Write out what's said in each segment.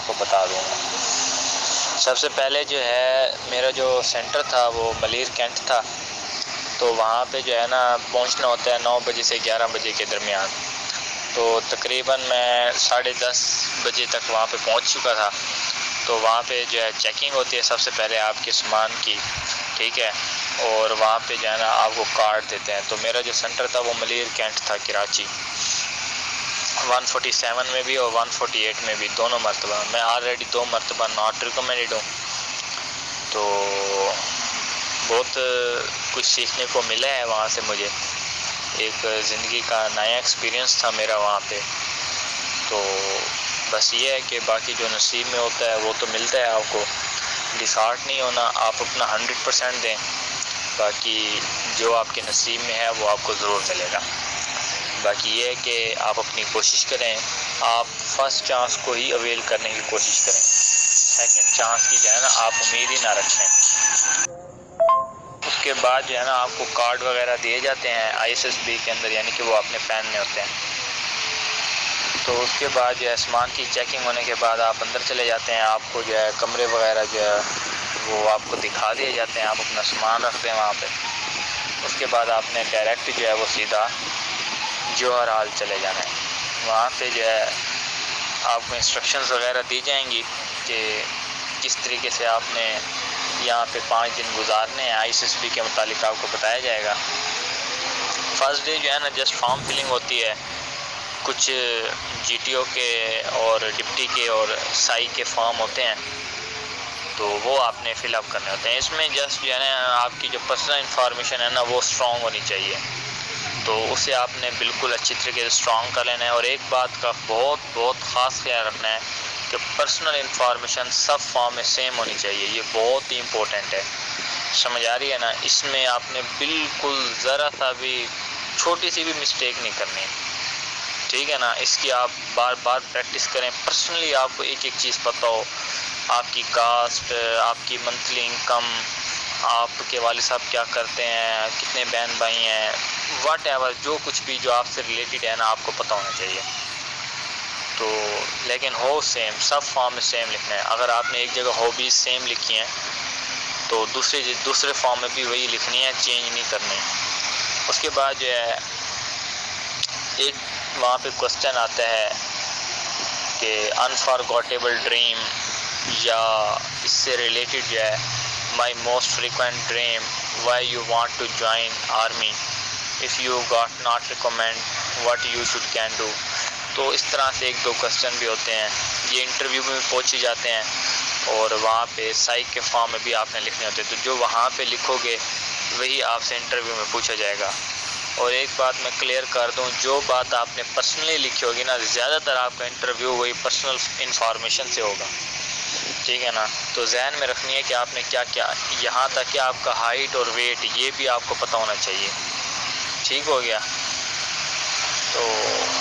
آپ کو بتا دوں گا۔ سب سے پہلے جو ہے میرا جو سینٹر تھا وہ ملیر کینٹ تھا، تو وہاں پہ جو ہے نا پہنچنا ہوتا ہے 9 بجے سے 11 بجے کے درمیان، تو تقریباً میں 10:30 بجے تک وہاں پہ پہنچ چکا تھا۔ تو وہاں پہ جو ہے چیکنگ ہوتی ہے سب سے پہلے آپ کے سامان کی، ٹھیک ہے، اور وہاں پہ جو ہے نا آپ کو کارڈ دیتے ہیں۔ تو میرا جو سینٹر تھا وہ ملیر کینٹ تھا کراچی، 147 میں بھی اور 148 میں بھی، دونوں مرتبہ۔ میں آلریڈی 2 مرتبہ ناٹ ریکمینڈڈ ہوں، تو بہت کچھ سیکھنے کو ملا ہے وہاں سے مجھے، ایک زندگی کا نیا ایکسپیرینس تھا میرا وہاں پہ۔ تو بس یہ ہے کہ باقی جو نصیب میں ہوتا ہے وہ تو ملتا ہے آپ کو، ڈسہارٹ نہیں ہونا، آپ اپنا 100% دیں، باقی جو آپ کے نصیب میں ہے وہ آپ کو ضرور ملے گا۔ باقی یہ ہے کہ آپ اپنی کوشش کریں، آپ فرسٹ چانس کو ہی اویل کرنے کی کوشش کریں، سیکنڈ چانس کی جو ہے نا آپ امید ہی نہ رکھیں۔ اس کے بعد جو ہے نا آپ کو کارڈ وغیرہ دیے جاتے ہیں ISSB کے اندر، یعنی کہ وہ اپنے پہننے ہوتے ہیں۔ تو اس کے بعد جو ہے سامان کی چیکنگ ہونے کے بعد آپ اندر چلے جاتے ہیں، آپ کو جو ہے کمرے وغیرہ جو ہے وہ آپ کو دکھا دیے جاتے ہیں، آپ اپنا سامان رکھتے ہیں وہاں پہ۔ اس کے بعد آپ نے ڈائریکٹ جو ہے وہ سیدھا جوہر ہال چلے جانا ہے۔ وہاں پہ جو ہے آپ کو انسٹرکشنز وغیرہ دی جائیں گی کہ کس طریقے سے آپ نے یہاں پہ 5 دن گزارنے ہیں، ISSB کے متعلق آپ کو بتایا جائے گا۔ فرسٹ ڈے جو ہے نا جسٹ فارم فلنگ ہوتی ہے، کچھ GTO کے اور ڈپٹی کے اور سائی کے فارم ہوتے ہیں، تو وہ آپ نے فل اپ کرنے ہوتے ہیں۔ اس میں جسٹ جو ہے نا آپ کی جو پرسنل انفارمیشن ہے نا وہ اسٹرانگ ہونی چاہیے، تو اسے آپ نے بالکل اچھی طریقے سے اسٹرانگ کر لینا ہے۔ اور ایک بات کا بہت خاص خیال رکھنا ہے کہ پرسنل انفارمیشن سب فارم میں سیم ہونی چاہیے، یہ بہت ہی امپورٹنٹ ہے، سمجھ آ رہی ہے نا؟ اس میں آپ نے بالکل ذرا سا بھی چھوٹی سی بھی مسٹیک نہیں کرنی، ٹھیک ہے نا؟ اس کی آپ بار بار پریکٹس کریں، پرسنلی آپ کو ایک ایک چیز پتہ ہو، آپ کی کاسٹ، آپ کی منتھلی انکم، آپ کے والد صاحب کیا کرتے ہیں، کتنے بہن بھائی ہیں، واٹ ایور، جو کچھ بھی جو آپ سے ریلیٹڈ ہے نا آپ کو پتہ ہونا چاہیے۔ تو لیکن ہو سیم، سب فارم میں سیم لکھنا ہے۔ اگر آپ نے ایک جگہ ہابیز سیم لکھی ہیں تو دوسرے فارم میں بھی وہی لکھنی ہے، چینج نہیں کرنی۔ اس کے بعد جو ہے ایک وہاں پہ کوسچن آتا ہے کہ انفارگوٹیبل ڈریم، یا اس سے ریلیٹڈ جو ہے my most frequent dream, why you want to join army, if you got not recommend what you should can do. تو اس طرح سے 1-2 کوسچن بھی ہوتے ہیں، یہ انٹرویو میں پہنچے جاتے ہیں، اور وہاں پہ سائیک کے فارم میں بھی آپ نے لکھنے ہوتے ہیں، تو جو وہاں پہ لکھو گے وہی آپ سے انٹرویو میں پوچھا جائے گا۔ اور ایک بات میں کلیئر کر دوں، جو بات آپ نے پرسنلی لکھی ہوگی نا، زیادہ تر آپ کا انٹرویو وہی پرسنل انفارمیشن سے ہوگا، ٹھیک ہے نا؟ تو ذہن میں رکھنی ہے کہ آپ نے کیا کیا، یہاں تک کہ آپ کا ہائٹ اور ویٹ یہ بھی آپ کو پتہ ہونا چاہیے، ٹھیک ہو گیا؟ تو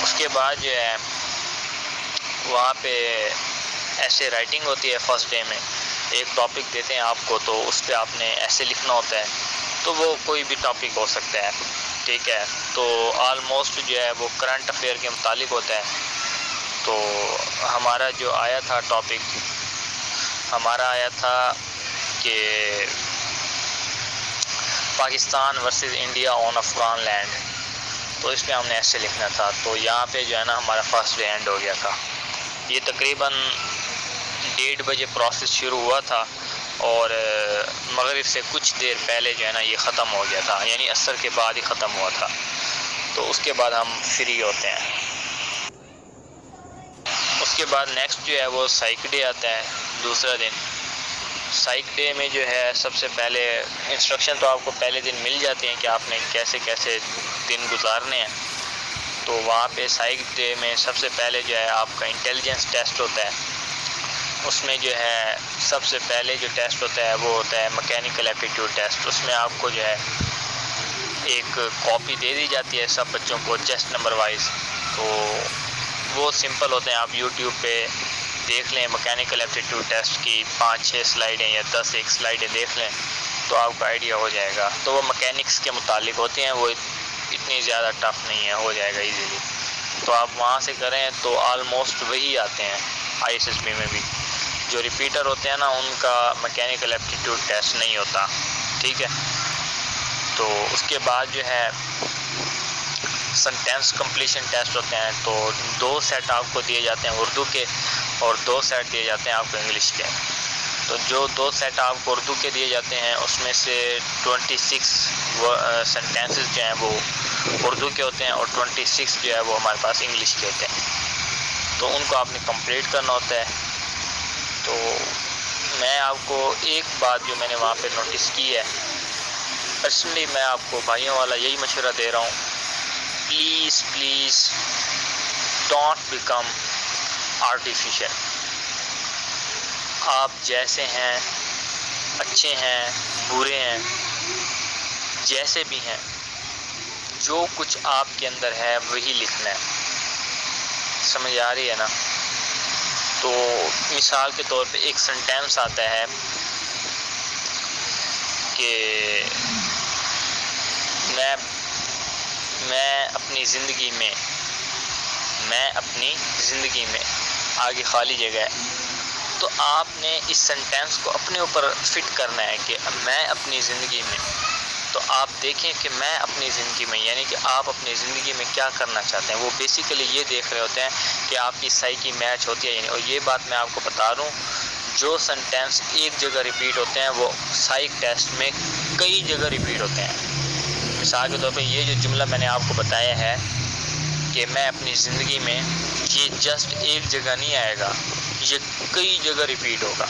اس کے بعد جو ہے وہاں پہ ایسے رائٹنگ ہوتی ہے فرسٹ ڈے میں، ایک ٹاپک دیتے ہیں آپ کو، تو اس پہ آپ نے ایسے لکھنا ہوتا ہے، تو وہ کوئی بھی ٹاپک ہو سکتا ہے، ٹھیک ہے؟ تو آلموسٹ جو ہے وہ کرنٹ افیئر کے متعلق ہوتا ہے۔ تو ہمارا جو آیا تھا ٹاپک، ہمارا آیا تھا کہ Pakistan versus India on Afghan land, تو اس پہ ہم نے ایسے لکھنا تھا۔ تو یہاں پہ جو ہے نا ہمارا فرسٹ ڈے اینڈ ہو گیا تھا۔ یہ تقریباً 1:30 بجے پروسیس شروع ہوا تھا، اور مغرب سے کچھ دیر پہلے جو ہے نا یہ ختم ہو گیا تھا، یعنی عصر کے بعد ہی ختم ہوا تھا۔ تو اس کے بعد ہم فری ہوتے ہیں۔ اس کے بعد نیکسٹ جو ہے وہ سائیک ڈے آتا ہے، دوسرا دن۔ سائیک ڈے میں جو ہے سب سے پہلے انسٹرکشن تو آپ کو پہلے دن مل جاتی ہیں کہ آپ نے کیسے کیسے دن گزارنے ہیں۔ تو وہاں پہ سائیک ڈے میں سب سے پہلے جو ہے آپ کا انٹیلیجنس ٹیسٹ ہوتا ہے۔ اس میں جو ہے سب سے پہلے جو ٹیسٹ ہوتا ہے وہ ہوتا ہے مکینیکل ایپٹیٹیوڈ ٹیسٹ۔ اس میں آپ کو جو ہے ایک کاپی دے دی جاتی ہے سب بچوں کو چیسٹ نمبر وائز، تو وہ سمپل ہوتے ہیں، آپ یوٹیوب پہ دیکھ لیں مکینیکل ایپٹیٹیوڈ ٹیسٹ کی 5-6 سلائیڈیں یا 10 سلائیڈیں دیکھ لیں تو آپ کا آئیڈیا ہو جائے گا۔ تو وہ مکینکس کے متعلق ہوتے ہیں، وہ اتنی زیادہ ٹف نہیں ہے، ہو جائے گا ایزیلی۔ تو آپ وہاں سے کریں تو آلموسٹ وہی آتے ہیں، ISSB میں بھی جو ریپیٹر ہوتے ہیں نا ان کا میکینیکل ایپٹیٹیوڈ ٹیسٹ نہیں ہوتا، ٹھیک ہے۔ تو اس کے بعد جو ہے سنٹینس کمپلیشن ٹیسٹ ہوتے ہیں، تو 2 سیٹ آپ کو دیے جاتے ہیں اردو کے اور 2 سیٹ دیے جاتے ہیں آپ کو انگلش کے۔ تو جو 2 سیٹ آپ کو اردو کے دیے جاتے ہیں اس میں سے 26 سنٹینسز جو ہیں وہ اردو کے ہوتے ہیں اور 26 جو ہے وہ ہمارے پاس انگلش کے ہوتے ہیں، تو ان کو آپ نے کمپلیٹ کرنا ہوتا ہے۔ تو میں آپ کو ایک بات جو میں نے وہاں پہ نوٹس کی ہے، پرسنلی میں آپ کو بھائیوں والا یہی مشورہ دے رہا ہوں، پلیز ڈونٹ بیکم آرٹیفیشل۔ آپ جیسے ہیں، اچھے ہیں، برے ہیں، جیسے بھی ہیں، جو کچھ آپ کے اندر ہے وہی لکھنا ہے، سمجھ آ رہی ہے نا؟ تو مثال کے طور پہ ایک سنٹینس آتا ہے کہ میں اپنی زندگی میں آگے خالی جگہ ہے، تو آپ نے اس سنٹینس کو اپنے اوپر فٹ کرنا ہے کہ میں اپنی زندگی میں، تو آپ دیکھیں کہ میں اپنی زندگی میں، یعنی کہ آپ اپنی زندگی میں کیا کرنا چاہتے ہیں۔ وہ بیسیکلی یہ دیکھ رہے ہوتے ہیں کہ آپ کی سائیکی میچ ہوتی ہے یا نہیں۔ اور یہ بات میں آپ کو بتا دوں، جو سنٹینس ایک جگہ ریپیٹ ہوتے ہیں وہ سائیک ٹیسٹ میں کئی جگہ ریپیٹ ہوتے ہیں۔ مثال کے طور پہ یہ جو جملہ میں نے آپ کو بتایا ہے کہ میں اپنی زندگی میں، یہ جسٹ ایک جگہ نہیں آئے گا، یہ کئی جگہ ریپیٹ ہوگا۔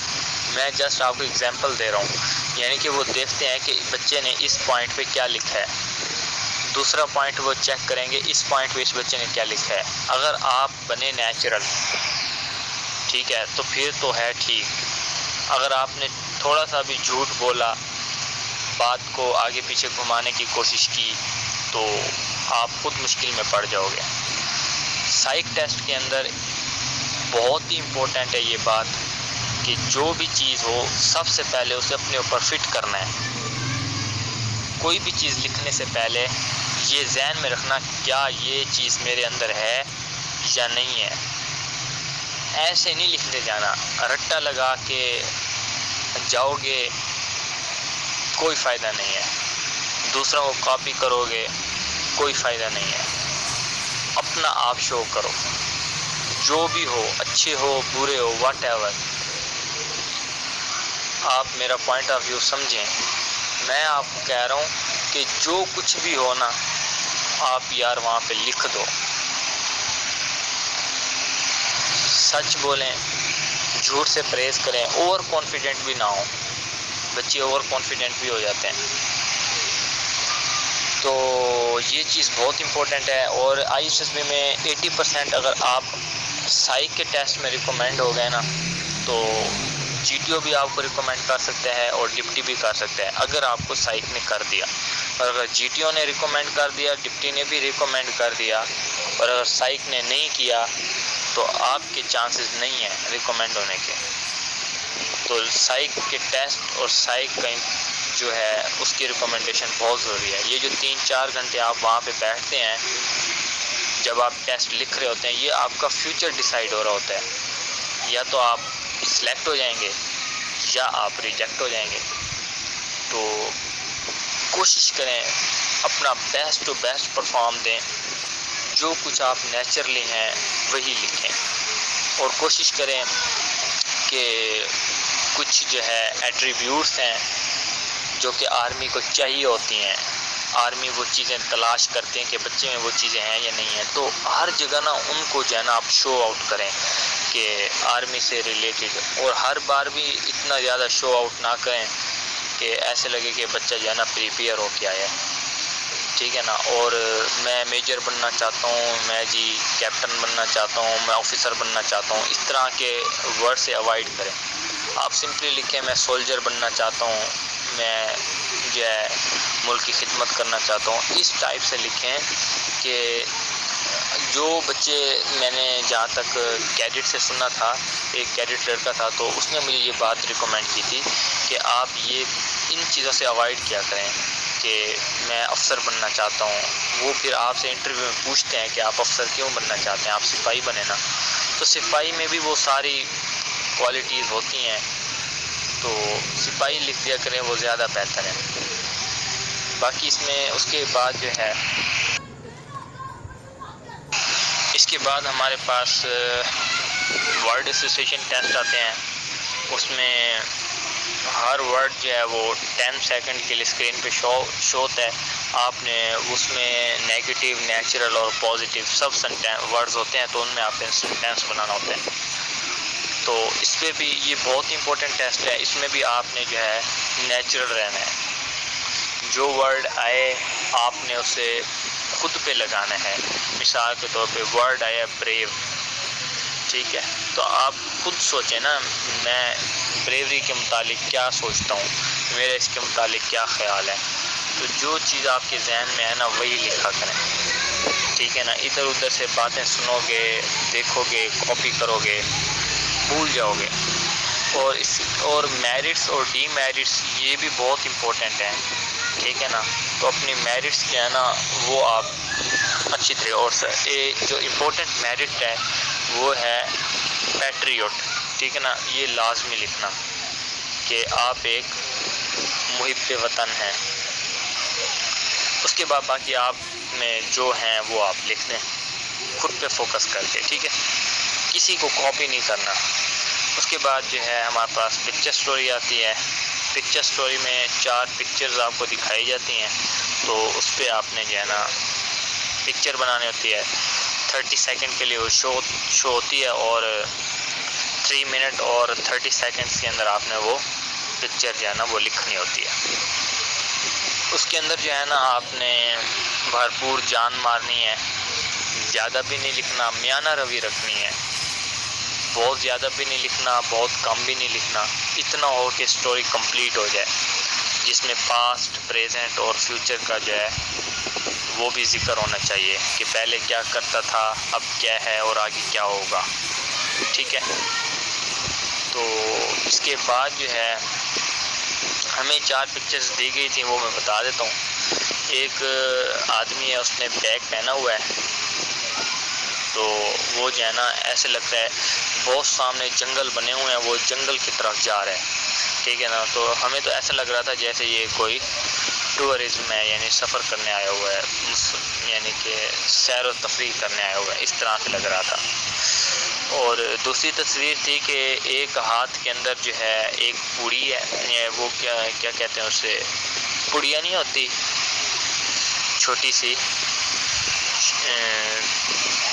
میں جسٹ آپ کو اگزامپل دے رہا ہوں، یعنی کہ وہ دیکھتے ہیں کہ بچے نے اس پوائنٹ پہ کیا لکھا ہے، دوسرا پوائنٹ وہ چیک کریں گے اس پوائنٹ پہ اس بچے نے کیا لکھا ہے۔ اگر آپ بنے نیچرل، ٹھیک ہے، تو پھر تو ہے ٹھیک۔ اگر آپ نے تھوڑا سا بھی جھوٹ بولا، بات کو آگے پیچھے گھمانے کی کوشش کی، تو آپ خود مشکل میں پڑ جاؤ گے۔ سائیک ٹیسٹ کے اندر بہت ہی امپورٹنٹ ہے یہ بات کہ جو بھی چیز ہو سب سے پہلے اسے اپنے اوپر فٹ کرنا ہے۔ کوئی بھی چیز لکھنے سے پہلے یہ ذہن میں رکھنا کیا یہ چیز میرے اندر ہے یا نہیں ہے۔ ایسے نہیں لکھتے جانا، رٹا لگا کے جاؤ گے کوئی فائدہ نہیں ہے، دوسروں کو کاپی کرو گے کوئی فائدہ نہیں ہے۔ اپنا آپ شو کرو، جو بھی ہو، اچھے ہو برے ہو، واٹ ایور۔ آپ میرا پوائنٹ آف ویو سمجھیں، میں آپ کو کہہ رہا ہوں کہ جو کچھ بھی ہو نا، آپ یار وہاں پہ لکھ دو، سچ بولیں، جھوٹ سے پرہیز کریں، اوور کانفیڈنٹ بھی نہ ہو، بچے اوور کانفیڈنٹ بھی ہو جاتے ہیں۔ تو یہ چیز بہت امپورٹنٹ ہے۔ اور ISSB میں 80% اگر آپ سائیک کے ٹیسٹ میں ریکمینڈ ہو گئے نا، تو GTO بھی آپ کو ریکمینڈ کر سکتا ہے اور ڈپٹی بھی کر سکتا ہے اگر آپ کو سائیک نے کر دیا۔ اور اگر GTO نے ریکمینڈ کر دیا، ڈپٹی نے بھی ریکمینڈ کر دیا، اور اگر سائیک نے نہیں کیا، تو آپ کے چانسز نہیں ہیں ریکمینڈ ہونے کے۔ تو سائیک کے ٹیسٹ اور سائیک کا جو ہے اس کی ریکمنڈیشن بہت ضروری ہے۔ یہ جو 3-4 گھنٹے آپ وہاں پہ بیٹھتے ہیں جب آپ ٹیسٹ لکھ رہے ہوتے ہیں، یہ آپ کا فیوچر ڈیسائیڈ ہو رہا ہوتا ہے، یا تو آپ سلیکٹ ہو جائیں گے یا آپ ریجیکٹ ہو جائیں گے۔ تو کوشش کریں اپنا بیسٹ ٹو بیسٹ پرفارم دیں، جو کچھ آپ نیچرلی ہیں وہی لکھیں، اور کوشش کریں کہ کچھ جو ہے ایٹریبیوٹس ہیں جو کہ آرمی کو چاہیے ہوتی ہیں، آرمی وہ چیزیں تلاش کرتے ہیں کہ بچے میں وہ چیزیں ہیں یا نہیں ہیں، تو ہر جگہ نا ان کو جو ہے نا آپ شو آؤٹ کریں کہ آرمی سے ریلیٹڈ، اور ہر بار بھی اتنا زیادہ شو آؤٹ نہ کریں کہ ایسے لگے کہ بچہ جو ہے نا پریپیئر ہو کے آیا ہے، ٹھیک ہے نا۔ اور میں میجر بننا چاہتا ہوں، میں جی کیپٹن بننا چاہتا ہوں، میں آفیسر بننا چاہتا ہوں، اس طرح کے ورڈ سے اوائڈ کریں۔ آپ سمپلی لکھیں میں سولجر بننا چاہتا ہوں، میں جو ہے ملک کی خدمت کرنا چاہتا ہوں، اس ٹائپ سے لکھیں کہ جو بچے، میں نے جہاں تک کیڈٹ سے سنا تھا، ایک کیڈٹ لڑکا تھا، تو اس نے مجھے یہ بات ریکمینڈ کی تھی کہ آپ یہ ان چیزوں سے اوائڈ کیا کریں کہ میں افسر بننا چاہتا ہوں۔ وہ پھر آپ سے انٹرویو میں پوچھتے ہیں کہ آپ افسر کیوں بننا چاہتے ہیں، آپ سپاہی بنے نا، تو صفائی میں بھی وہ ساری کوالٹیز ہوتی ہیں، تو صفائی لکھ دیا کریں، وہ زیادہ بہتر ہے۔ باقی اس میں اس کے بعد جو ہے، اس کے بعد ہمارے پاس ورڈ ایسوسیشن ٹیسٹ آتے ہیں۔ اس میں ہر ورڈ جو ہے وہ 10 سیکنڈ کے لیے اسکرین پہ شو ہوتا ہے۔ آپ نے اس میں نیگیٹو، نیچرل اور پازیٹیو سب ورڈز ہوتے ہیں، تو ان میں آپ نے سینٹینس بنانا ہوتا ہے۔ تو اس پہ بھی یہ بہت امپورٹنٹ ٹیسٹ ہے، اس میں بھی آپ نے جو ہے نیچرل رہنا ہے۔ جو ورڈ آئے آپ نے اسے خود پہ لگانا ہے۔ مثال کے طور پہ ورڈ آیا بریو، ٹھیک ہے، تو آپ خود سوچیں نا، میں بریوری کے متعلق کیا سوچتا ہوں، میرا اس کے متعلق کیا خیال ہے، تو جو چیز آپ کے ذہن میں ہے نا وہی لکھا کریں، ٹھیک ہے نا۔ ادھر ادھر سے باتیں سنو گے، دیکھو گے، کاپی کرو گے، بھول جاؤ گے۔ اور میرٹس اور ڈی میرٹس یہ بھی بہت امپورٹنٹ ہیں، ٹھیک ہے نا۔ تو اپنی میرٹس جو ہے نا وہ آپ اچھی طرح، اور جو امپورٹنٹ میرٹ ہے وہ ہے پیٹریوٹ، ٹھیک ہے نا۔ یہ لازمی لکھنا کہ آپ ایک محب وطن ہیں۔ اس کے بعد باقی آپ میں جو ہیں وہ آپ لکھ دیں خود پہ فوکس کر کے، ٹھیک ہے، کسی کو کاپی نہیں کرنا۔ اس کے بعد جو ہے ہمارے پاس پکچر سٹوری آتی ہے۔ پکچر سٹوری میں 4 پکچرز آپ کو دکھائی جاتی ہیں، تو اس پہ آپ نے جو ہے نا پکچر بنانی ہوتی ہے۔ 30 سیکنڈ کے لیے وہ شو ہوتی ہے، اور 3 منٹ اور 30 سیکنڈز کے اندر آپ نے وہ پکچر جو ہے نا وہ لکھنی ہوتی ہے۔ اس کے اندر جو ہے نا آپ نے بھرپور جان مارنی ہے، زیادہ بھی نہیں لکھنا، میانہ روی رکھنی ہے، بہت زیادہ بھی نہیں لکھنا، بہت کم بھی نہیں لکھنا، اتنا ہو کہ سٹوری کمپلیٹ ہو جائے، جس میں پاسٹ، پریزنٹ اور فیوچر کا جو ہے وہ بھی ذکر ہونا چاہیے کہ پہلے کیا کرتا تھا، اب کیا ہے اور آگے کیا ہوگا، ٹھیک ہے۔ تو اس کے بعد جو ہے ہمیں 4 پکچرز دی گئی تھیں، وہ میں بتا دیتا ہوں۔ ایک آدمی ہے، اس نے بیگ پہنا ہوا ہے، تو وہ جو ہے نا ایسے لگتا ہے بہت سامنے جنگل بنے ہوئے ہیں، وہ جنگل کی طرف جا رہے ہیں، ٹھیک ہے نا۔ تو ہمیں تو ایسا لگ رہا تھا جیسے یہ کوئی ٹورزم ہے، یعنی سفر کرنے آیا ہوا ہے، یعنی کہ سیر و تفریح کرنے آیا ہوا ہے، اس طرح سے لگ رہا تھا۔ اور دوسری تصویر تھی کہ ایک ہاتھ کے اندر جو ہے ایک پوڑی ہے، وہ کیا کہتے ہیں اسے، پڑیا نہیں ہوتی، چھوٹی سی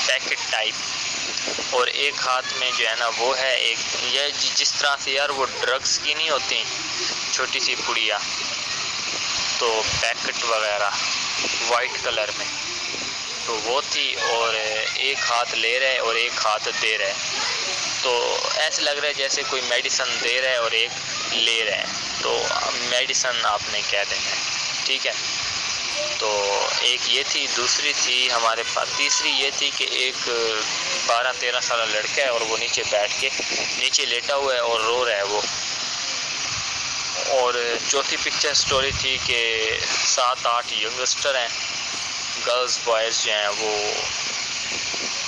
پیکٹ ٹائپ، اور ایک ہاتھ میں جو ہے نا وہ ہے ایک، یہ جس طرح سے یار وہ ڈرگس کی نہیں ہوتی چھوٹی سی پڑیا، تو پیکٹ وغیرہ وائٹ کلر میں، تو وہ تھی، اور ایک ہاتھ لے رہے اور ایک ہاتھ دے رہے، تو ایسے لگ رہا ہے جیسے کوئی میڈیسن دے رہے اور ایک لے رہے ہیں، تو میڈیسن آپ نے کہہ دینا ہے، ٹھیک ہے۔ تو ایک یہ تھی، دوسری تھی ہمارے پاس، تیسری یہ تھی کہ ایک 12-13 سالہ لڑکا ہے، اور وہ نیچے بیٹھ کے نیچے لیٹا ہوا ہے اور رو رہا ہے وہ۔ اور چوتھی پکچر سٹوری تھی کہ 7-8 ینگسٹر ہیں، گرلز بوائز جو ہیں وہ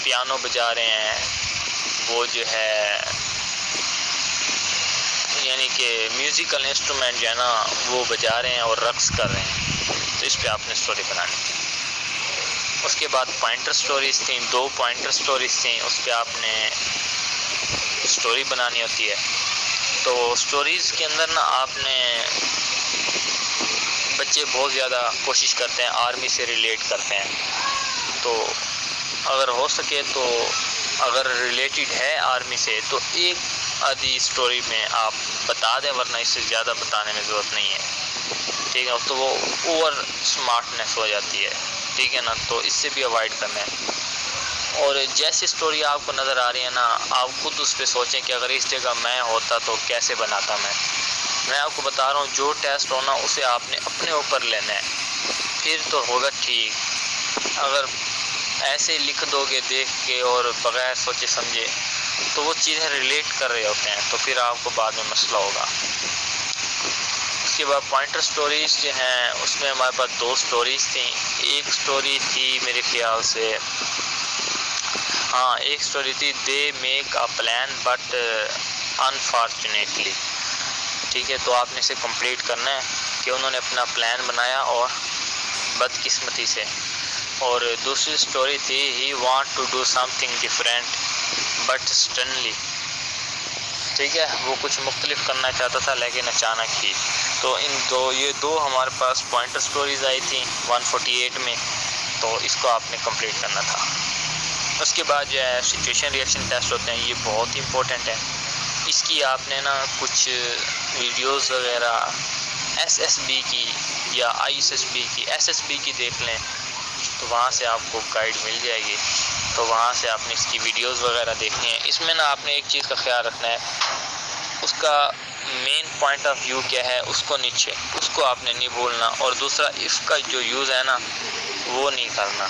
پیانو بجا رہے ہیں، وہ جو ہے یعنی کہ میوزیکل انسٹرومنٹ جو ہے نا وہ بجا رہے ہیں اور رقص کر رہے ہیں، تو اس پہ آپ نے سٹوری بنانی تھی۔ اس کے بعد پوائنٹر سٹوریز تھیں، 2 پوائنٹر سٹوریز تھیں، اس پہ آپ نے سٹوری بنانی ہوتی ہے۔ تو سٹوریز کے اندر نا آپ نے، بچے بہت زیادہ کوشش کرتے ہیں آرمی سے ریلیٹ کرتے ہیں، تو اگر ہو سکے تو اگر ریلیٹڈ ہے آرمی سے تو ایک آدھی سٹوری میں آپ بتا دیں، ورنہ اس سے زیادہ بتانے میں ضرورت نہیں ہے، ٹھیک ہے، تو وہ اوور سمارٹنیس ہو جاتی ہے، ٹھیک ہے نا، تو اس سے بھی اوائڈ کرنا ہے۔ اور جیسی سٹوری آپ کو نظر آ رہی ہے نا، آپ خود اس پہ سوچیں کہ اگر اس جگہ میں ہوتا تو کیسے بناتا میں آپ کو بتا رہا ہوں جو ٹیسٹ ہونا اسے آپ نے اپنے اوپر لینا ہے، پھر تو ہوگا ٹھیک۔ اگر ایسے لکھ دو گے دیکھ کے اور بغیر سوچے سمجھے تو وہ چیزیں ریلیٹ کر رہے ہوتے ہیں، تو پھر آپ کو بعد میں مسئلہ ہوگا۔ اس کے بعد پوائنٹر سٹوریز جو ہیں اس میں ہمارے پاس 2 سٹوریز تھیں۔ ایک سٹوری تھی میرے خیال سے ہاں ایک سٹوری تھی they make a plan but unfortunately, ٹھیک ہے، تو آپ نے اسے کمپلیٹ کرنا ہے کہ انہوں نے اپنا پلان بنایا اور بدقسمتی سے. اور دوسری سٹوری تھی he want to do something different but suddenly, ٹھیک ہے، وہ کچھ مختلف کرنا چاہتا تھا لیکن اچانک ہی. تو یہ دو ہمارے پاس پوائنٹر سٹوریز آئی تھیں 148 میں، تو اس کو آپ نے کمپلیٹ کرنا تھا. اس کے بعد جو ہے سچویشن ریئیکشن ٹیسٹ ہوتے ہیں، یہ بہت ہی امپورٹنٹ ہے. اس کی آپ نے نا کچھ ویڈیوز وغیرہ SSB کی یا ISSB کی، SSB کی دیکھ لیں تو وہاں سے آپ کو گائیڈ مل جائے گی، تو وہاں سے آپ نے اس کی ویڈیوز وغیرہ دیکھنی ہے. اس میں نا آپ نے ایک چیز کا خیال رکھنا ہے، اس کا مین پوائنٹ آف ویو کیا ہے اس کو نیچے، اس کو آپ نے نہیں بھولنا. اور دوسرا اس کا جو یوز ہے نا وہ نہیں کرنا،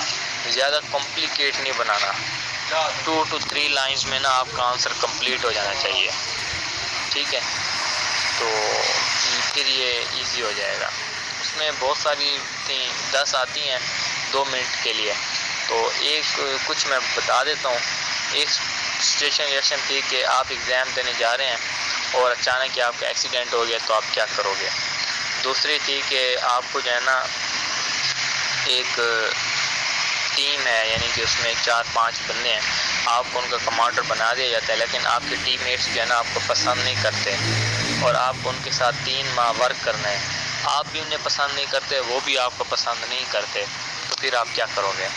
زیادہ کمپلیکیٹ نہیں بنانا. 2 to 3 لائنز میں نا آپ کا آنسر کمپلیٹ ہو جانا چاہیے، ٹھیک ہے، تو پھر یہ ایزی ہو جائے گا. اس میں بہت ساری 10 آتی ہیں 2 منٹ کے لیے، تو کچھ میں بتا دیتا ہوں. ایک سچویشن ریئیکشن تھی کہ آپ ایگزام دینے جا رہے ہیں اور اچانک آپ کا ایکسیڈنٹ ہو گیا تو آپ کیا کرو گے. دوسری تھی کہ آپ کو جو ہے نا ایک ٹیم ہے، یعنی کہ اس میں 4-5 بندے ہیں، آپ کو ان کا کمانڈر بنا دیا جاتا ہے، لیکن آپ کے ٹیم میٹس جو ہے نا آپ کو پسند نہیں کرتے اور آپ کو ان کے ساتھ 3 ماہ ورک کرنا ہے. آپ بھی انہیں پسند نہیں کرتے، وہ بھی آپ کو پسند نہیں کرتے، تو پھر آپ کیا کرو گے.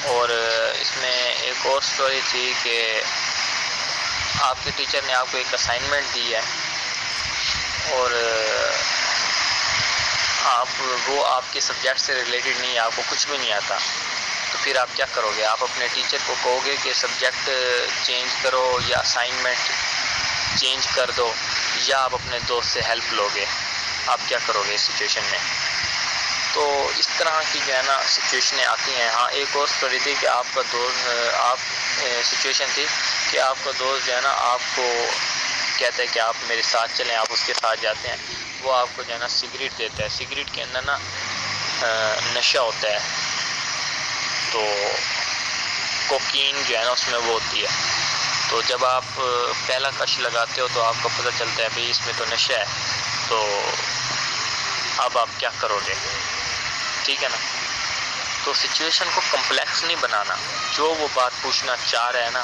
اور اس میں ایک اور سٹوری تھی کہ آپ کے ٹیچر نے آپ کو ایک اسائنمنٹ دی ہے اور وہ آپ کے سبجیکٹ سے ریلیٹڈ نہیں ہے، آپ کو کچھ بھی نہیں آتا، تو پھر آپ کیا کرو گے. آپ اپنے ٹیچر کو کہو گے کہ سبجیکٹ چینج کرو یا اسائنمنٹ چینج کر دو، یا آپ اپنے دوست سے ہیلپ لو گے. آپ کیا کرو گے اس سچویشن میں. تو اس طرح کی جو ہے نا سچویشنیں آتی ہیں. ہاں ایک اور سٹوری تھی کہ آپ کا دوست سچویشن تھی کہ آپ کا دوست جو ہے نا آپ کو کہتا ہے کہ آپ میرے ساتھ چلیں، آپ اس کے ساتھ جاتے ہیں، وہ آپ کو جو ہے نا سگریٹ دیتا ہے. سگریٹ کے اندر نا نشہ ہوتا ہے، تو کوکین جو ہے نا اس میں وہ ہوتی ہے. تو جب آپ پہلا کش لگاتے ہو تو آپ کو پتہ چلتا ہے بھئی اس میں تو نشہ ہے، تو اب آپ کیا کرو گے، ٹھیک ہے نا. تو سچویشن کو کمپلیکس نہیں بنانا، جو وہ بات پوچھنا چاہ رہے ہیں نا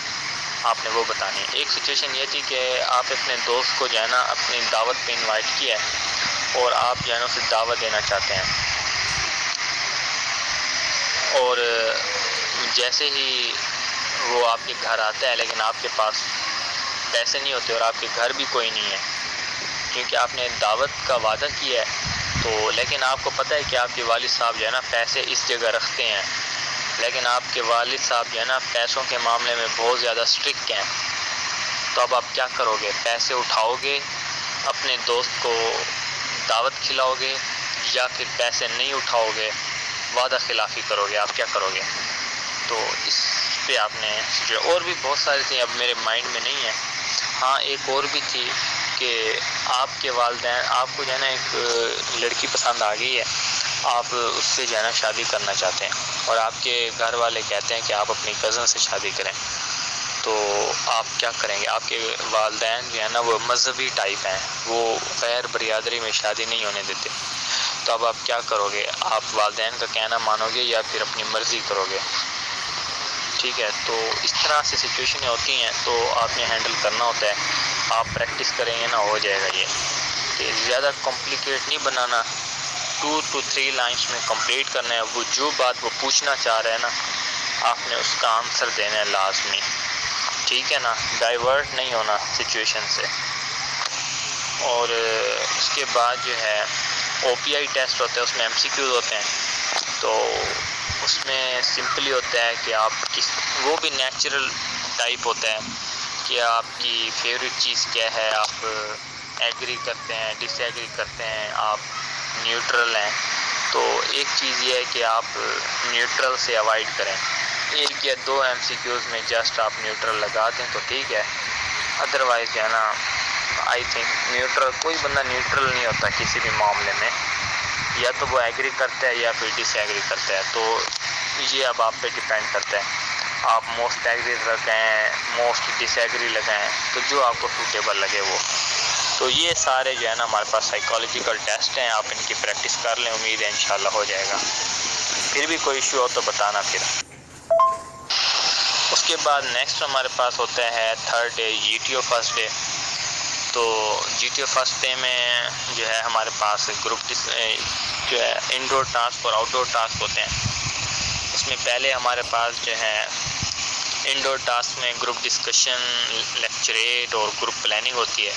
آپ نے وہ بتانی ہے. ایک سچویشن یہ تھی کہ آپ اپنے دوست کو جو ہے نا اپنی دعوت پہ انوائٹ کیا ہے اور آپ جو ہے نا اسے دعوت دینا چاہتے ہیں، اور جیسے ہی وہ آپ کے گھر آتا ہے لیکن آپ کے پاس پیسے نہیں ہوتے اور آپ کے گھر بھی کوئی نہیں ہے، کیونکہ آپ نے دعوت کا وعدہ کیا ہے. تو لیکن آپ کو پتہ ہے کہ آپ کے والد صاحب جو ہے نا پیسے اس جگہ رکھتے ہیں، لیکن آپ کے والد صاحب جو ہے نا پیسوں کے معاملے میں بہت زیادہ اسٹرکٹ ہیں. تو اب آپ کیا کرو گے، پیسے اٹھاؤ گے، اپنے دوست کو دعوت کھلاؤ گے، یا پھر پیسے نہیں اٹھاؤ گے، وعدہ خلافی کرو گے، آپ کیا کرو گے. تو اس پہ آپ نے اور بھی بہت ساری تھیں، اب میرے مائنڈ میں نہیں ہے. ہاں ایک اور بھی تھی کہ آپ کے والدین، آپ کو جو ہے نا ایک لڑکی پسند آ گئی ہے، آپ اس سے جو ہے نا شادی کرنا چاہتے ہیں اور آپ کے گھر والے کہتے ہیں کہ آپ اپنی کزن سے شادی کریں، تو آپ کیا کریں گے. آپ کے والدین جو ہے نا وہ مذہبی ٹائپ ہیں، وہ غیر برادری میں شادی نہیں ہونے دیتے. تو اب آپ کیا کرو گے، آپ والدین کا کہنا مانو گے یا پھر اپنی مرضی کرو گے، ٹھیک ہے. تو اس طرح سے سچویشنیں ہوتی ہیں، تو آپ نے ہینڈل کرنا ہوتا ہے. آپ پریکٹس کریں گے نا ہو جائے گا. یہ کہ زیادہ کمپلیکیٹ نہیں بنانا، 2 to 3 لائنس میں کمپلیٹ کرنا ہے. وہ جو بات وہ پوچھنا چاہ رہے ہیں نا آپ نے اس کا آنسر دینا ہے لازمی، ٹھیک ہے نا، ڈائیورٹ نہیں ہونا سچویشن سے. اور اس کے بعد جو ہے OPI ٹیسٹ ہوتا ہے، اس میں MCQs ہوتے ہیں. تو اس میں سمپلی ہوتا ہے کہ آپ وہ بھی نیچرل ٹائپ ہوتا ہے کہ آپ کی فیوریٹ چیز کیا ہے، آپ ایگری کرتے ہیں، ڈس ایگری کرتے ہیں، آپ نیوٹرل ہیں. تو ایک چیز یہ ہے کہ آپ نیوٹرل سے اوائڈ کریں. 1 یا 2 MCQs میں جسٹ آپ نیوٹرل لگا دیں تو ٹھیک ہے. ادروائز جو ہے نا آئی تھنک نیوٹرل، کوئی بندہ نیوٹرل نہیں ہوتا کسی بھی معاملے میں، یا تو وہ ایگری کرتا ہے یا پھر ڈس ایگری کرتا ہے. تو یہ اب آپ پہ ڈیپینڈ کرتا ہے. آپ موسٹ ایگری لگائیں، موسٹ ڈس ایگری لگائیں، تو جو آپ کو سوٹیبل لگے وہ. تو یہ سارے جو ہے نا ہمارے پاس سائیکالوجیکل ٹیسٹ ہیں، آپ ان کی پریکٹس کر لیں، امید ہے انشاءاللہ ہو جائے گا. پھر بھی کوئی ایشو ہو تو بتانا. پھر اس کے بعد نیکسٹ ہمارے پاس ہوتا ہے third day GTO first day. تو GTO فرسٹ ڈے میں جو ہے ہمارے پاس گروپ جو ہے انڈور ٹاسک اور آؤٹ ڈور ٹاسک ہوتے ہیں. اس میں پہلے ہمارے پاس جو ہے انڈور ٹاسک میں گروپ ڈسکشن، لیکچریٹ اور گروپ پلاننگ ہوتی ہے.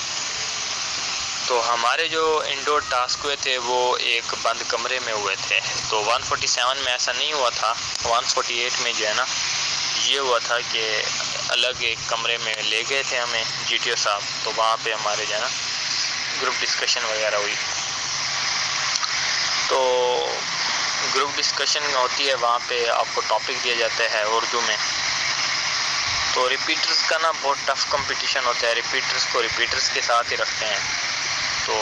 تو ہمارے جو انڈور ٹاسک ہوئے تھے وہ ایک بند کمرے میں ہوئے تھے. تو 147 میں ایسا نہیں ہوا تھا. 148 میں جو ہے نا یہ ہوا تھا کہ الگ ایک کمرے میں لے گئے تھے ہمیں GTO صاحب. تو وہاں پہ ہمارے جو ہے نا گروپ ڈسکشن وغیرہ ہوئی. تو گروپ ڈسکشن ہوتی ہے، وہاں پہ آپ کو ٹاپک دیا جاتا ہے اردو میں. تو ریپیٹرز کا نا بہت ٹف کمپٹیشن ہوتا ہے، ریپیٹرز کو ریپیٹرز کے ساتھ ہی رکھتے ہیں. تو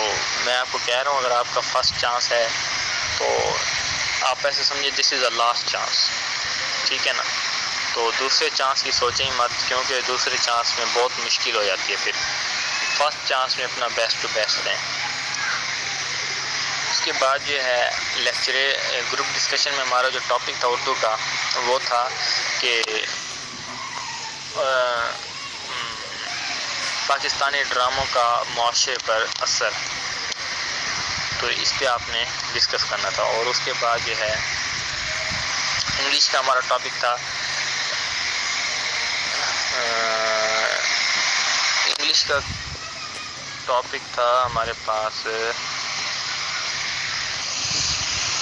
میں آپ کو کہہ رہا ہوں اگر آپ کا فرسٹ چانس ہے تو آپ ایسے سمجھے دس از اے لاسٹ چانس، ٹھیک ہے نا. تو دوسرے چانس کی سوچیں ہی مت، کیونکہ دوسرے چانس میں بہت مشکل ہو جاتی ہے. پھر فرسٹ چانس میں اپنا بیسٹ ٹو بیسٹ دیں. اس کے بعد جو ہے گروپ ڈسکشن میں ہمارا جو ٹاپک تھا اردو کا وہ تھا کہ پاکستانی ڈراموں کا معاشرے پر اثر. تو اس پہ آپ نے ڈسکس کرنا تھا. اور اس کے بعد جو ہے انگلش کا ہمارا ٹاپک تھا، انگلش کا ٹاپک تھا ہمارے پاس،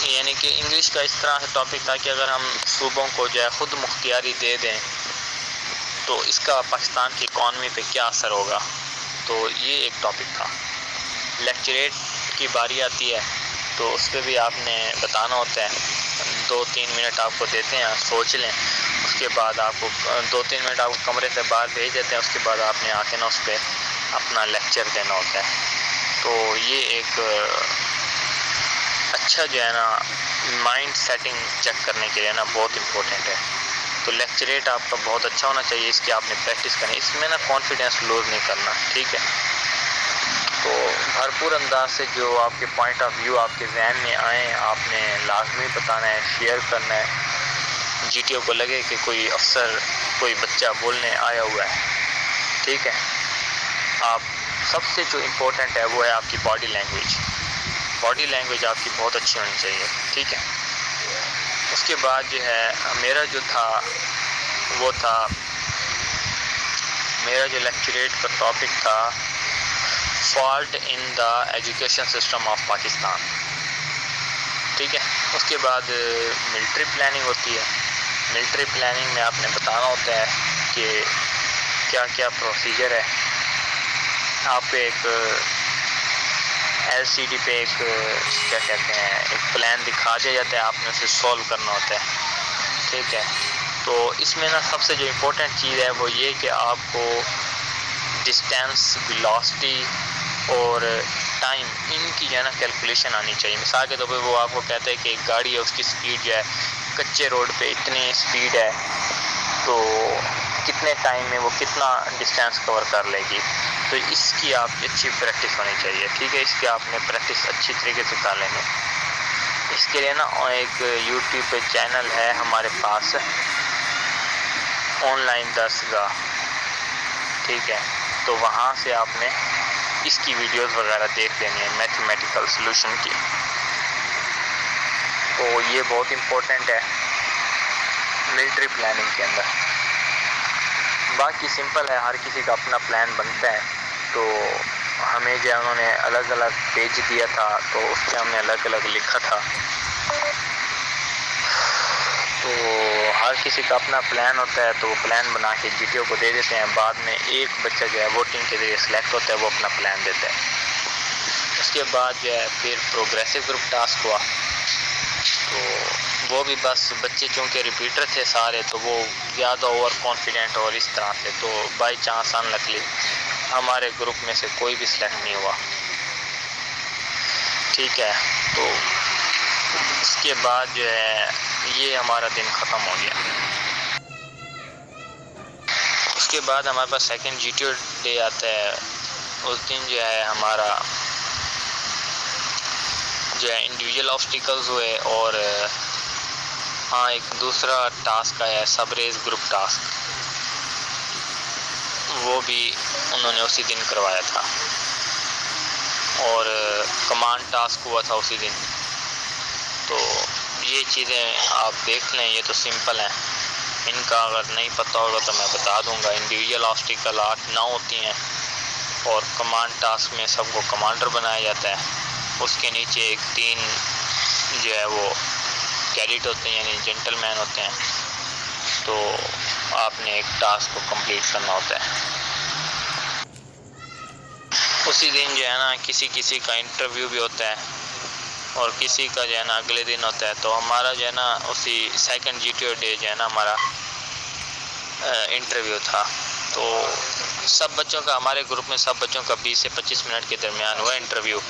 یعنی کہ انگلش کا اس طرح سے ٹاپک تھا کہ اگر ہم صوبوں کو جو ہے خود مختاری دے دیں تو اس کا پاکستان کی اکانومی پہ کیا اثر ہوگا. تو یہ ایک ٹاپک تھا. لیکچریٹ کی باری آتی ہے تو اس پہ بھی آپ نے بتانا ہوتا ہے. 2-3 منٹ آپ کو دیتے ہیں، سوچ لیں. اس کے بعد آپ کو 2-3 منٹ آپ کو کمرے سے باہر بھیج دیتے ہیں. اس کے بعد آپ نے آ کے نا اس پہ اپنا لیکچر دینا ہوتا ہے. تو یہ ایک اچھا جو ہے نا مائنڈ سیٹنگ چیک کرنے کے لیے نا بہت امپورٹنٹ ہے. تو لیکچریٹ آپ کا بہت اچھا ہونا چاہیے، اس کی آپ نے پریکٹس کرنی. اس میں نا کانفیڈینس لوز نہیں کرنا، ٹھیک ہے. تو بھرپور انداز سے جو آپ کے پوائنٹ آف ویو آپ کے ذہن میں آئیں آپ نے لازمی بتانا ہے، شیئر کرنا ہے. GTO کو لگے کہ کوئی افسر کوئی بچہ بولنے آیا ہوا ہے، ٹھیک ہے. آپ سب سے جو امپورٹنٹ ہے وہ ہے آپ کی باڈی لینگویج. باڈی لینگویج آپ کی بہت اچھی ہونی چاہیے، ٹھیک ہے. اس کے بعد جو ہے میرا جو تھا وہ تھا، میرا جو لیکچریٹ کا ٹاپک تھا fault in the education system of Pakistan, ٹھیک ہے. اس کے بعد ملٹری پلاننگ ہوتی ہے. ملٹری پلاننگ میں آپ نے بتانا ہوتا ہے کہ کیا کیا پروسیجر ہے. آپ پہ ایک LCD پہ ایک کیا کہتے ہیں ایک پلان دکھا دیا جاتا ہے، آپ نے اسے سولو کرنا ہوتا ہے، ٹھیک ہے. تو اس میں نا سب سے جو امپورٹنٹ چیز ہے وہ یہ کہ آپ کو ڈسٹینس، ویلاسٹی اور ٹائم ان کی جو ہے نا کیلکولیشن آنی چاہیے. مثال کے طور پہ وہ آپ کو کہتا ہے کہ ایک گاڑی ہے، اس کی سپیڈ جو ہے کچے روڈ پہ اتنی سپیڈ ہے تو کتنے ٹائم میں وہ کتنا ڈسٹینس کور کر لے گی. تو اس کی آپ کی اچھی پریکٹس ہونی چاہیے، ٹھیک ہے. اس کی آپ نے پریکٹس اچھی طریقے سے کر لیں گے. اس کے لیے نا ایک YouTube پہ چینل ہے ہمارے پاس، آن لائن درسگاہ، ٹھیک ہے. تو وہاں سے آپ نے اس کی ویڈیوز وغیرہ دیکھ لینی ہے میتھمیٹیکل سلوشن کی. تو یہ بہت امپورٹنٹ ہے ملٹری پلاننگ کے اندر. باقی سمپل ہے، ہر کسی کا اپنا پلان بنتا ہے. تو ہمیں جو انہوں نے الگ الگ پیج دیا تھا تو اس پہ ہم نے الگ الگ لکھا تھا. تو ہر کسی کا اپنا پلان ہوتا ہے تو وہ پلان بنا کے GTO کو دے دیتے ہیں. بعد میں ایک بچہ جو ہے ووٹنگ کے ذریعے سلیکٹ ہوتا ہے، وہ اپنا پلان دیتا ہے. اس کے بعد جو ہے پھر پروگریسو گروپ ٹاسک ہوا. تو وہ بھی بس بچے چونکہ ریپیٹر تھے سارے تو وہ زیادہ اوور کانفیڈنٹ اور اس طرح سے، تو بائی چانس انلکلی ہمارے گروپ میں سے کوئی بھی سلیکٹ نہیں ہوا، ٹھیک ہے. تو اس کے بعد جو ہے یہ ہمارا دن ختم ہو گیا. کے بعد ہمارے پاس سیکنڈ GTO ڈے آتا ہے. اس دن جو ہے ہمارا جو ہے انڈیویجول آبسٹیکلز ہوئے، اور ہاں ایک دوسرا ٹاسک آیا ہے سب ریس گروپ ٹاسک، وہ بھی انہوں نے اسی دن کروایا تھا، اور کمانڈ ٹاسک ہوا تھا اسی دن. تو یہ چیزیں آپ دیکھ لیں، یہ تو سمپل ہیں، ان کا اگر نہیں پتہ ہوگا تو میں بتا دوں گا. انڈیویجول آبسٹیکل 8-9 ہوتی ہیں، اور کمانڈ ٹاسک میں سب کو کمانڈر بنایا جاتا ہے. اس کے نیچے ایک 3 جو ہے وہ کیڈٹ ہوتے ہیں، یعنی جنٹل مین ہوتے ہیں. تو آپ نے ایک ٹاسک کو کمپلیٹ کرنا ہوتا ہے. اسی دن جو ہے نا کسی کا انٹرویو بھی ہوتا ہے، اور کسی کا جو ہے نا اگلے دن ہوتا ہے. تو ہمارا جو ہے نا اسی سیکنڈ GTO ڈے جو ہے نا ہمارا انٹرویو تھا. تو سب بچوں کا، ہمارے گروپ میں سب بچوں کا 20 سے 25 منٹ کے درمیان ہوا انٹرویو.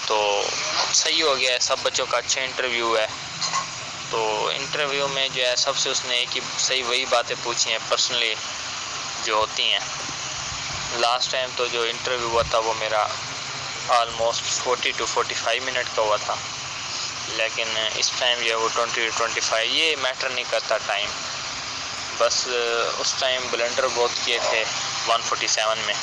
تو صحیح ہو گیا ہے، سب بچوں کا اچھا انٹرویو ہے. تو انٹرویو میں جو ہے سب سے اس نے ایک ہی صحیح وہی باتیں پوچھی ہیں پرسنلی جو ہوتی ہیں. لاسٹ ٹائم تو جو انٹرویو ہوا تھا وہ میرا آلموسٹ 40 to 45 منٹ کا ہوا تھا، لیکن اس ٹائم جو ہے وہ 20 to 25. یہ میٹر نہیں کرتا ٹائم، بس اس ٹائم بلنڈر بہت کیے تھے 147 میں،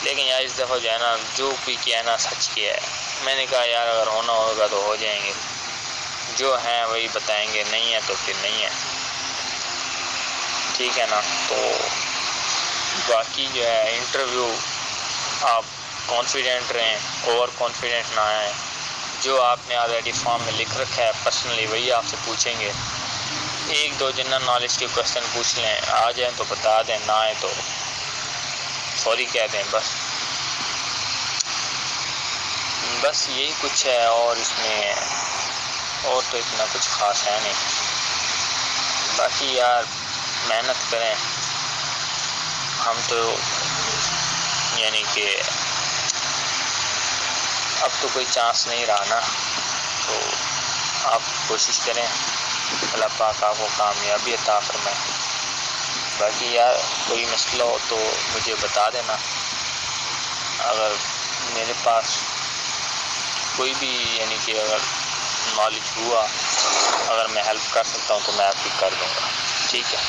لیکن یار اس دفعہ جو ہے نا جو بھی کیا ہے نا سچ کیا ہے. میں نے کہا یار اگر ہونا ہوگا تو ہو جائیں گے، جو ہیں وہی بتائیں گے، نہیں ہے تو پھر نہیں ہے، ٹھیک ہے نا. تو باقی جو ہے انٹرویو آپ کانفیڈنٹ رہیں، اوور کانفیڈنٹ نہ آئیں. جو آپ نے آلریڈی فارم میں لکھ رکھا ہے پرسنلی وہی آپ سے پوچھیں گے. 1-2 جنرل نالج کے کوشچن پوچھ لیں، آ جائیں تو بتا دیں، نہ آئے تو سوری کہہ دیں. بس یہی کچھ ہے، اور اس میں اور تو اتنا کچھ خاص ہے نہیں. باقی یار محنت کریں. ہم تو یعنی کہ اب تو کوئی چانس نہیں رہا نا، تو آپ کوشش کریں، اللہ پاک آپ کو کامیابی عطا فرمائے. باقی یار کوئی مسئلہ ہو تو مجھے بتا دینا. اگر میرے پاس کوئی بھی یعنی کہ اگر نالج ہوا، اگر میں ہیلپ کر سکتا ہوں تو میں آپ کی کر دوں گا، ٹھیک ہے.